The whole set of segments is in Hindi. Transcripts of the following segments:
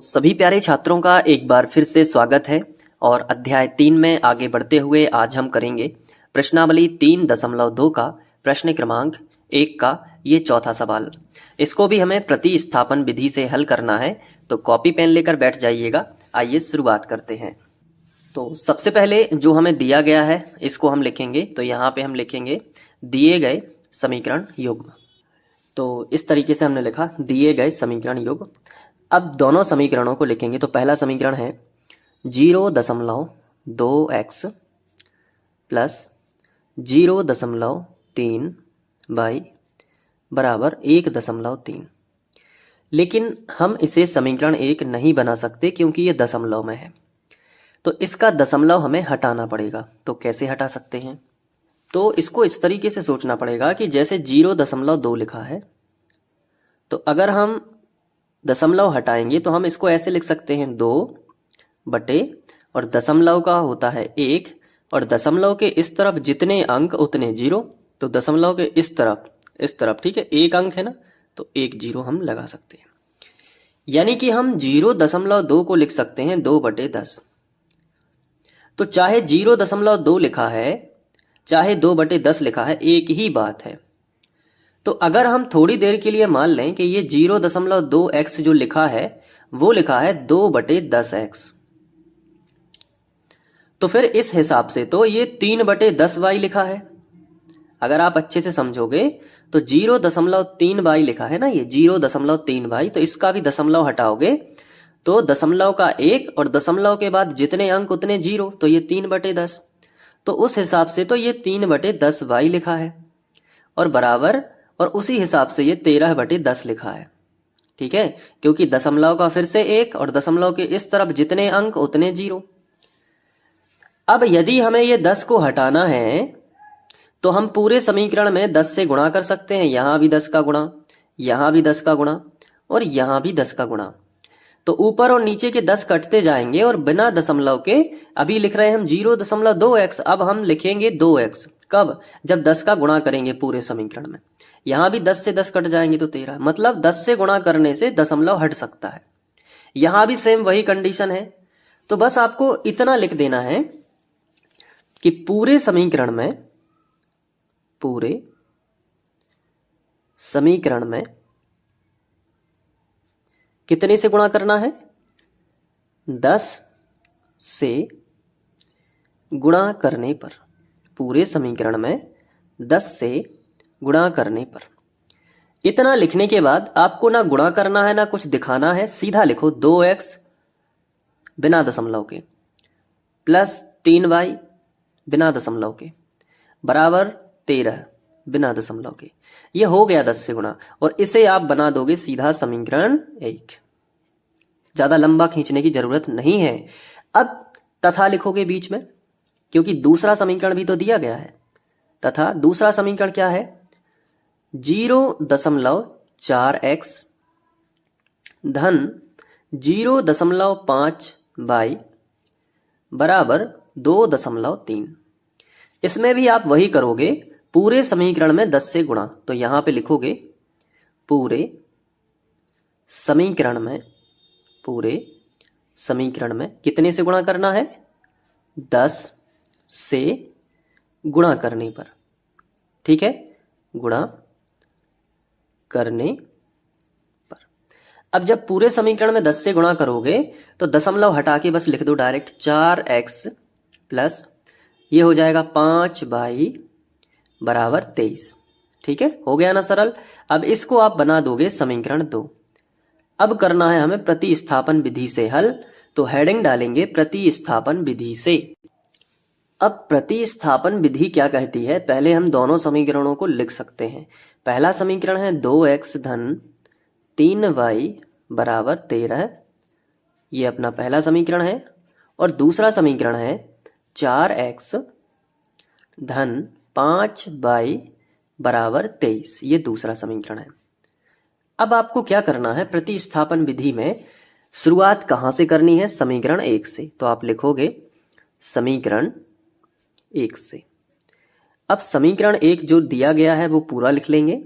सभी प्यारे छात्रों का एक बार फिर से स्वागत है और अध्याय 3 में आगे बढ़ते हुए आज हम करेंगे प्रश्नावली 3.2 का प्रश्न क्रमांक 1 का ये चौथा सवाल। इसको भी हमें प्रतिस्थापन विधि से हल करना है, तो कॉपी पेन लेकर बैठ जाइएगा। आइए शुरुआत करते हैं। तो सबसे पहले जो हमें दिया गया है इसको हम लिखेंगे। तो यहाँ पे हम लिखेंगे दिए गए समीकरण युग्म। तो इस तरीके से हमने लिखा दिए गए समीकरण युग्म। अब दोनों समीकरणों को लिखेंगे। तो पहला समीकरण है 0.2x प्लस 0.3y बराबर 1.3। लेकिन हम इसे समीकरण 1 नहीं बना सकते क्योंकि ये दशमलव में है, तो इसका दशमलव हमें हटाना पड़ेगा। तो कैसे हटा सकते हैं? तो इसको इस तरीके से सोचना पड़ेगा कि जैसे 0.2 लिखा है, तो अगर हम दशमलव हटाएंगे तो हम इसको ऐसे लिख सकते हैं 2 बटे, और दशमलव का होता है 1, और दशमलव के इस तरफ जितने अंक उतने 0। तो दशमलव के इस तरफ ठीक है, एक अंक है ना, तो 1 0 हम लगा सकते हैं। यानी कि हम 0.2 को लिख सकते हैं 2 बटे 10। तो चाहे 0.2 लिखा है चाहे 2 बटे 10 लिखा है, एक ही बात है। तो अगर हम थोड़ी देर के लिए मान लें कि ये 0.2x जो लिखा है वो लिखा है 2 बटे 10x, तो फिर इस हिसाब से तो ये 3 बटे 10y लिखा है। अगर आप अच्छे से समझोगे तो 0.3y लिखा है ना, ये 0.3y, तो इसका भी दशमलव हटाओगे तो दशमलव का 1 और दशमलव के बाद जितने अंक उतने 0, तो ये 3 बटे 10। तो उस हिसाब से तो ये 3 बटे 10y लिखा है, और बराबर, और उसी हिसाब से ये 13 बटे 10 लिखा है। ठीक है, क्योंकि दशमलव का फिर से 1 और दशमलव के इस तरफ जितने अंक उतने 0। अब यदि हमें ये 10 को हटाना है तो हम पूरे समीकरण में 10 से गुणा कर सकते हैं। यहां भी 10 का गुणा, यहां भी 10 का गुणा, और यहां भी 10 का गुणा। तो ऊपर और नीचे के 10 कटते जाएंगे, और बिना दशमलव के अभी लिख रहे हैं हम 0.2x, अब हम लिखेंगे 2x। कब? जब 10 का गुणा करेंगे पूरे समीकरण में। यहां भी 10 से 10 कट जाएंगे तो 13, मतलब 10 से गुणा करने से दशमलव हट सकता है। यहां भी सेम वही कंडीशन है। तो बस आपको इतना लिख देना है कि पूरे समीकरण में कितने से गुणा करना है? 10 से गुणा करने पर। पूरे समीकरण में 10 से गुणा करने पर। इतना लिखने के बाद आपको ना गुणा करना है ना कुछ दिखाना है, सीधा लिखो 2x बिना दशमलव के प्लस 3y बिना दशमलव के बराबर 13 बिना दशमलव के। ये हो गया 10 से गुणा, और इसे आप बना दोगे सीधा समीकरण 1। ज्यादा लंबा खींचने की जरूरत नहीं है। अब तथा लिखोगे बीच में, क्योंकि दूसरा समीकरण भी तो दिया गया है। तथा दूसरा समीकरण क्या है? 0.4x धन 0.5y बराबर 2.3। इसमें भी आप वही करोगे, पूरे समीकरण में 10 से गुणा। तो यहां पे लिखोगे पूरे समीकरण में कितने से गुणा करना है? 10 से गुणा करने पर। ठीक है, गुणा करने पर। अब जब पूरे समीकरण में 10 से गुणा करोगे तो दशमलव हटा के बस लिख दो डायरेक्ट 4x प्लस ये हो जाएगा 5y बराबर 23। ठीक है, हो गया ना सरल। अब इसको आप बना दोगे समीकरण 2। अब करना है हमें प्रतिस्थापन विधि से हल। तो हेडिंग डालेंगे प्रतिस्थापन विधि से। अब प्रतिस्थापन विधि क्या कहती है, पहले हम दोनों समीकरणों को लिख सकते हैं। पहला समीकरण है 2x धन 3y बराबर 13, ये अपना पहला समीकरण है। और दूसरा समीकरण है 4x धन 5y बराबर 23, ये दूसरा समीकरण है। अब आपको क्या करना है, प्रतिस्थापन विधि में शुरुआत कहां से करनी है? समीकरण 1 से। तो आप लिखोगे समीकरण 1 से। अब समीकरण 1 जो दिया गया है वो पूरा लिख लेंगे।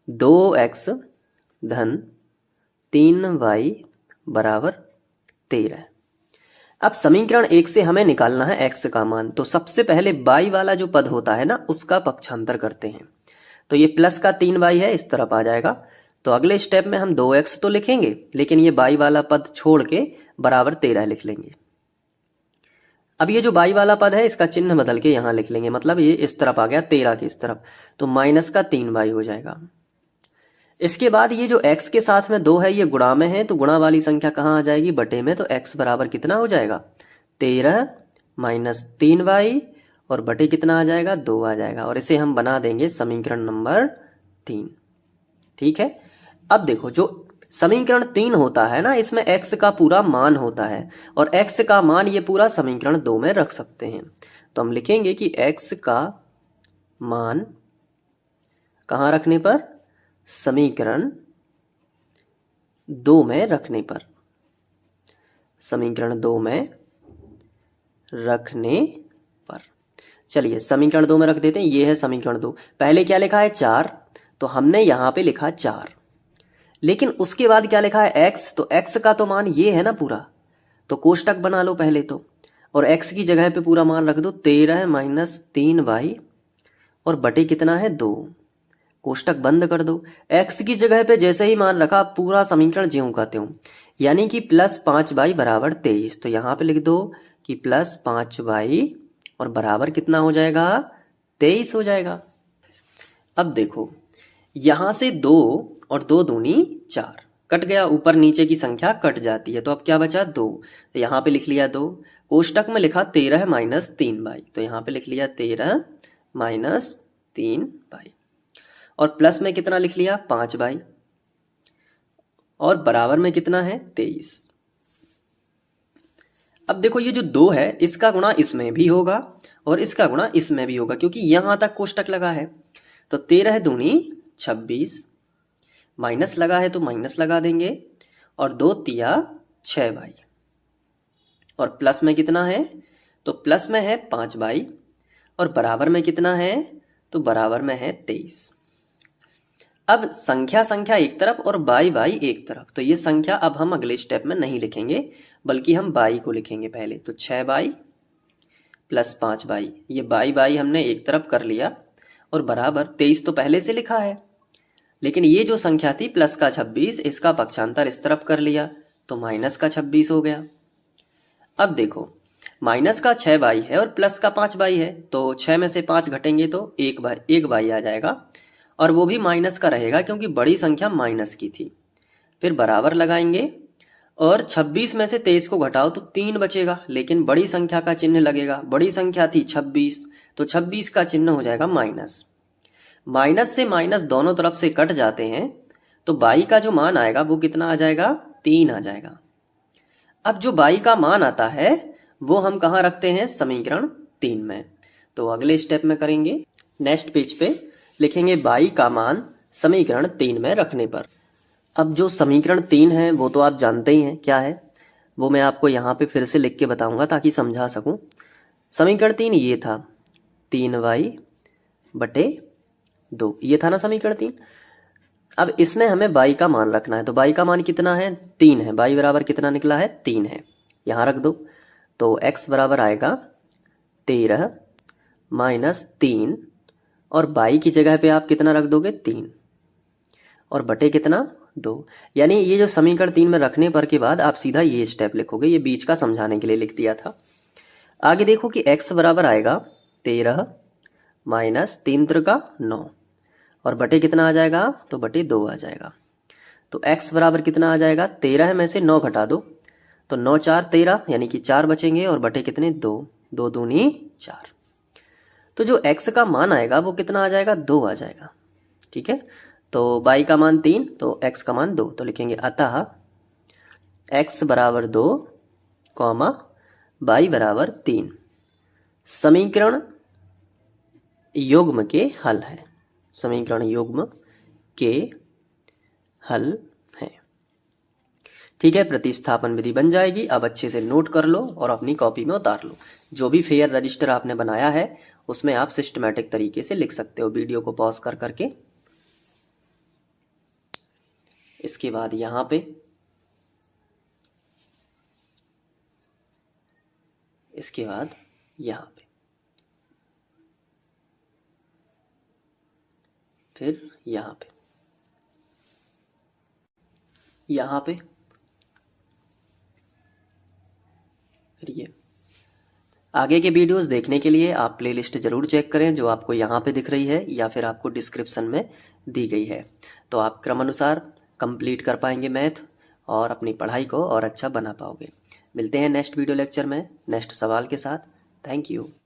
2x धन 3y बराबर 13। अब समीकरण 1 से हमें निकालना है x का मान। तो सबसे पहले y वाला जो पद होता है ना उसका पक्षांतर करते हैं। तो ये प्लस का 3y है, इस तरफ आ जाएगा। तो अगले स्टेप में हम 2x तो लिखेंगे, लेकिन ये y वाला पद छोड़ के बराबर 13 लिख लेंगे। अब ये जो y वाला पद है इसका चिन्ह बदल के यहाँ लिख लेंगे, मतलब ये इस तरफ आ गया 13 के इस तरफ, तो माइनस का 3y हो जाएगा। इसके बाद ये जो x के साथ में 2 है ये गुणा में है, तो गुणा वाली संख्या कहाँ आ जाएगी, बटे में। तो x बराबर कितना हो जाएगा, 13 माइनस 3y, और बटे कितना आ जाएगा, 2 आ जाएगा। और इसे हम बना देंगे समीकरण नंबर 3। ठीक है। अब देखो जो समीकरण 3 होता है ना, इसमें x का पूरा मान होता है, और x का मान ये पूरा समीकरण 2 में रख सकते हैं। तो हम लिखेंगे कि x का मान कहाँ रखने पर, समीकरण 2 में रखने पर, समीकरण 2 में रखने पर। चलिए समीकरण 2 में रख देते हैं। ये है समीकरण 2। पहले क्या लिखा है, 4, तो हमने यहाँ पे लिखा 4, लेकिन उसके बाद क्या लिखा है, x। तो x का तो मान ये है ना पूरा, तो कोष्टक बना लो पहले तो, और x की जगह पे पूरा मान रख दो, 13 माइनस 3y, और बटे कितना है, 2। कोष्टक बंद कर दो। x की जगह पे जैसे ही मान रखा पूरा समीकरण ज्यों का त्यों, यानी कि प्लस 5y बराबर 23। तो यहाँ पे लिख दो कि प्लस 5y, और बराबर कितना हो जाएगा, 23 हो जाएगा। अब देखो यहां से 2 और 2 दूनी 4 कट गया, ऊपर नीचे की संख्या कट जाती है, तो अब क्या बचा, 2। तो यहाँ पे लिख लिया 2। कोष्टक में लिखा 13 माइनस 3y, तो यहाँ पे लिख लिया 13 माइनस 3y, और प्लस में कितना लिख लिया, 5y, और बराबर में कितना है, 23। अब देखो ये जो 2 है इसका गुणा इसमें भी होगा और इसका गुणा इसमें भी होगा, क्योंकि यहां तक कोष्टक लगा है। तो 13 दूनी 26, माइनस लगा है तो माइनस लगा देंगे, और 2 तिया 6y, और प्लस में कितना है, तो प्लस में है 5y, और बराबर में कितना है, तो बराबर में है 23। अब संख्या संख्या एक तरफ और बाई बाई एक तरफ, तो ये संख्या अब हम अगले स्टेप में नहीं लिखेंगे, बल्कि हम बाई को लिखेंगे पहले। तो 6y प्लस 5y, ये बाई बाई हमने एक तरफ कर लिया, और बराबर 23 तो पहले से लिखा है, लेकिन ये जो संख्या थी प्लस का 26, इसका पक्षांतर इस तरफ कर लिया, तो माइनस का 26 हो गया। अब देखो माइनस का 6y है और प्लस का 5y है, तो 6 में से 5 घटेंगे तो एक बाई आ जाएगा, और वो भी माइनस का रहेगा क्योंकि बड़ी संख्या माइनस की थी। फिर बराबर लगाएंगे, और 26 में से 23 को घटाओ तो 3 बचेगा, लेकिन बड़ी संख्या का चिन्ह लगेगा। बड़ी संख्या थी 26, तो 26 का चिन्ह हो जाएगा माइनस। माइनस से माइनस दोनों तरफ से कट जाते हैं, तो बाई का जो मान आएगा वो कितना आ जाएगा, 3 आ जाएगा। अब जो बाई का मान आता है वो हम कहाँ रखते हैं, समीकरण 3 में। तो अगले स्टेप में करेंगे, नेक्स्ट पेज पे लिखेंगे बाई का मान समीकरण 3 में रखने पर। अब जो समीकरण 3 है वो तो आप जानते ही हैं क्या है, वो मैं आपको यहाँ पे फिर से लिख के बताऊंगा ताकि समझा सकूं। समीकरण 3 ये था, 3y बटे 2, ये था ना समीकरण 3। अब इसमें हमें बाई का मान रखना है, तो बाई का मान कितना है, 3 है। बाई बराबर कितना निकला है, 3 है, यहाँ रख दो। तो x बराबर आएगा 13 माइनस 3, और बाई की जगह पे आप कितना रख दोगे, 3, और बटे कितना, 2। यानी ये जो समीकरण 3 में रखने पर के बाद आप सीधा ये स्टेप लिखोगे, ये बीच का समझाने के लिए लिख दिया था। आगे देखो कि x बराबर आएगा 13 माइनस 3 त्रिका 9, और बटे कितना आ जाएगा, तो बटे 2 आ जाएगा। तो x बराबर कितना आ जाएगा, 13 में से 9 घटा दो, तो 9 4 13, यानी कि 4 बचेंगे, और बटे कितने, 2, 2 दूनी 4। तो जो x का मान आएगा वो कितना आ जाएगा, 2 आ जाएगा। ठीक है, तो बाई का मान 3, तो x का मान 2, तो लिखेंगे अतः x बराबर 2 कॉमा बाई बराबर 3 समीकरण युग्म के हल है, समीकरण युग्म के हल है। ठीक है, प्रतिस्थापन विधि बन जाएगी। अब अच्छे से नोट कर लो और अपनी कॉपी में उतार लो। जो भी फेयर रजिस्टर आपने बनाया है उसमें आप सिस्टमैटिक तरीके से लिख सकते हो, वीडियो को पॉज कर करके। इसके बाद यहाँ पे इसके बाद यहाँ पे, फिर यहाँ पे, यहाँ पे, फिर ये। आगे के वीडियोस देखने के लिए आप प्लेलिस्ट ज़रूर चेक करें जो आपको यहाँ पे दिख रही है या फिर आपको डिस्क्रिप्शन में दी गई है। तो आप क्रम अनुसार कंप्लीट कर पाएंगे मैथ और अपनी पढ़ाई को और अच्छा बना पाओगे। मिलते हैं नेक्स्ट वीडियो लेक्चर में नेक्स्ट सवाल के साथ। Thank you.